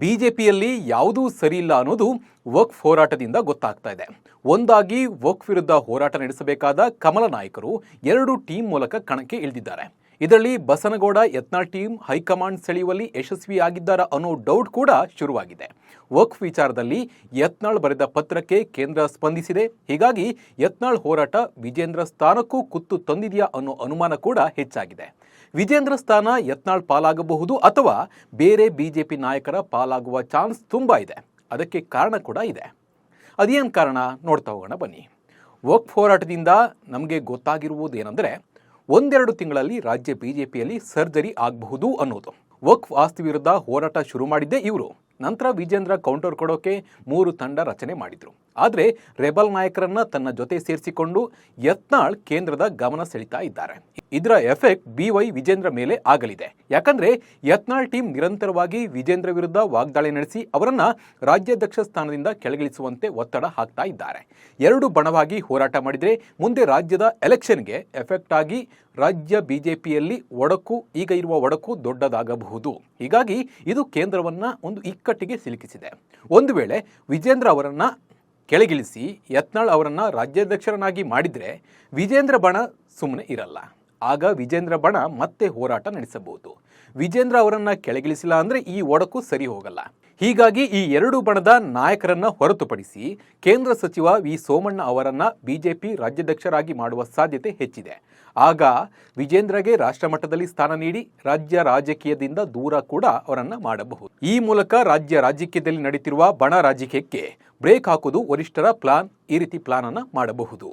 ಬಿಜೆಪಿಯಲ್ಲಿ ಯಾವುದೂ ಸರಿ ಇಲ್ಲ ಅನ್ನೋದು ವಕ್ಫ್ ಹೋರಾಟದಿಂದ ಗೊತ್ತಾಗ್ತಾ ಇದೆ. ಒಂದಾಗಿ ವಕ್ಫ್ ವಿರುದ್ಧ ಹೋರಾಟ ನಡೆಸಬೇಕಾದ ಕಮಲ ನಾಯಕರು 2 ಟೀಮ್ ಮೂಲಕ ಕಣಕ್ಕೆ ಇಳಿದಿದ್ದಾರೆ. ಇದರಲ್ಲಿ ಬಸನಗೌಡ ಯತ್ನಾಳ್ ಟೀಮ್ ಹೈಕಮಾಂಡ್ ಸೆಳೆಯುವಲ್ಲಿ ಯಶಸ್ವಿಯಾಗಿದ್ದಾರಾ ಅನ್ನೋ ಡೌಟ್ ಕೂಡ ಶುರುವಾಗಿದೆ. ವಕ್ಫ್ ವಿಚಾರದಲ್ಲಿ ಯತ್ನಾಳ್ ಬರೆದ ಪತ್ರಕ್ಕೆ ಕೇಂದ್ರ ಸ್ಪಂದಿಸಿದೆ. ಹೀಗಾಗಿ ಯತ್ನಾಳ್ ಹೋರಾಟ ವಿಜೇಂದ್ರ ಸ್ಥಾನಕ್ಕೂ ಕುತ್ತು ತಂದಿದೆಯಾ ಅನ್ನೋ ಅನುಮಾನ ಕೂಡ ಹೆಚ್ಚಾಗಿದೆ. ವಿಜೇಂದ್ರ ಸ್ಥಾನ ಯತ್ನಾಳ್ ಪಾಲಾಗಬಹುದು ಅಥವಾ ಬೇರೆ ಬಿಜೆಪಿ ನಾಯಕರ ಪಾಲಾಗುವ ಚಾನ್ಸ್ ತುಂಬಾ ಇದೆ. ಅದಕ್ಕೆ ಕಾರಣ ಕೂಡ ಇದೆ. ಅದೇನು ಕಾರಣ ನೋಡ್ತಾ ಹೋಗೋಣ ಬನ್ನಿ. ವಕ್ಫ್ ಹೋರಾಟದಿಂದ ನಮಗೆ ಗೊತ್ತಾಗಿರುವುದೇನೆಂದರೆ 1-2 ತಿಂಗಳಲ್ಲಿ ರಾಜ್ಯ ಬಿಜೆಪಿಯಲ್ಲಿ ಸರ್ಜರಿ ಆಗಬಹುದು ಅನ್ನೋದು. ವಕ್ಫ್ ಆಸ್ತಿ ವಿರುದ್ಧ ಹೋರಾಟ ಶುರು ಮಾಡಿದ್ದೇ ಇವರು. ನಂತರ ವಿಜೇಂದ್ರ ಕೌಂಟರ್ ಕೊಡೋಕೆ 3 ತಂಡ ರಚನೆ ಮಾಡಿದ್ರು. ಆದರೆ ರೆಬಲ್ ನಾಯಕರನ್ನ ತನ್ನ ಜೊತೆ ಸೇರಿಸಿಕೊಂಡು ಯತ್ನಾಳ್ ಕೇಂದ್ರದ ಗಮನ ಸೆಳೀತಾ ಇದ್ದಾರೆ. ಇದರ ಎಫೆಕ್ಟ್ BY ವಿಜೇಂದ್ರ ಮೇಲೆ ಆಗಲಿದೆ. ಯಾಕಂದ್ರೆ ಯತ್ನಾಳ್ ಟೀಮ್ ನಿರಂತರವಾಗಿ ವಿಜೇಂದ್ರ ವಿರುದ್ಧ ವಾಗ್ದಾಳಿ ನಡೆಸಿ ಅವರನ್ನ ರಾಜ್ಯಾಧ್ಯಕ್ಷ ಸ್ಥಾನದಿಂದ ಕೆಳಗಿಳಿಸುವಂತೆ ಒತ್ತಡ ಹಾಕ್ತಾ ಇದ್ದಾರೆ. 2 ಬಣವಾಗಿ ಹೋರಾಟ ಮಾಡಿದ್ರೆ ಮುಂದೆ ರಾಜ್ಯದ ಎಲೆಕ್ಷನ್ಗೆ ಎಫೆಕ್ಟ್ ಆಗಿ ರಾಜ್ಯ ಬಿಜೆಪಿಯಲ್ಲಿ ಈಗ ಇರುವ ಒಡಕು ದೊಡ್ಡದಾಗಬಹುದು. ಹೀಗಾಗಿ ಇದು ಕೇಂದ್ರವನ್ನ ಒಂದು ಇಕ್ಕಟ್ಟಿಗೆ ಸಿಲುಕಿಸಿದೆ. ಒಂದು ವೇಳೆ ವಿಜೇಂದ್ರ ಅವರನ್ನ ಕೆಳಗಿಳಿಸಿ ಯತ್ನಾಳ್ ಅವರನ್ನ ರಾಜ್ಯಾಧ್ಯಕ್ಷರನ್ನಾಗಿ ಮಾಡಿದ್ರೆ ವಿಜೇಂದ್ರ ಬಣ ಸುಮ್ಮನೆ ಇರಲ್ಲ. ಆಗ ವಿಜೇಂದ್ರ ಬಣ ಮತ್ತೆ ಹೋರಾಟ ನಡೆಸಬಹುದು. ವಿಜೇಂದ್ರ ಅವರನ್ನ ಕೆಳಗಿಳಿಸಿಲ್ಲ ಅಂದ್ರೆ ಈ ಒಡಕು ಸರಿ ಹೋಗಲ್ಲ. ಹೀಗಾಗಿ ಈ 2 ಬಣದ ನಾಯಕರನ್ನ ಹೊರತುಪಡಿಸಿ ಕೇಂದ್ರ ಸಚಿವ ವಿ ಸೋಮಣ್ಣ ಅವರನ್ನ ಬಿಜೆಪಿ ರಾಜ್ಯಾಧ್ಯಕ್ಷರಾಗಿ ಮಾಡುವ ಸಾಧ್ಯತೆ ಹೆಚ್ಚಿದೆ. ಆಗ ವಿಜೇಂದ್ರಗೆ ರಾಷ್ಟ್ರ ಮಟ್ಟದಲ್ಲಿ ಸ್ಥಾನ ನೀಡಿ ರಾಜ್ಯ ರಾಜಕೀಯದಿಂದ ದೂರ ಕೂಡ ಅವರನ್ನ ಮಾಡಬಹುದು. ಈ ಮೂಲಕ ರಾಜ್ಯ ರಾಜಕೀಯದಲ್ಲಿ ನಡೀತಿರುವ ಬಣ ರಾಜಕೀಯಕ್ಕೆ ಬ್ರೇಕ್ ಹಾಕುವುದು ವರಿಷ್ಠರ ಪ್ಲಾನ್. ಈ ರೀತಿ ಪ್ಲಾನ್ ಅನ್ನ ಮಾಡಬಹುದು.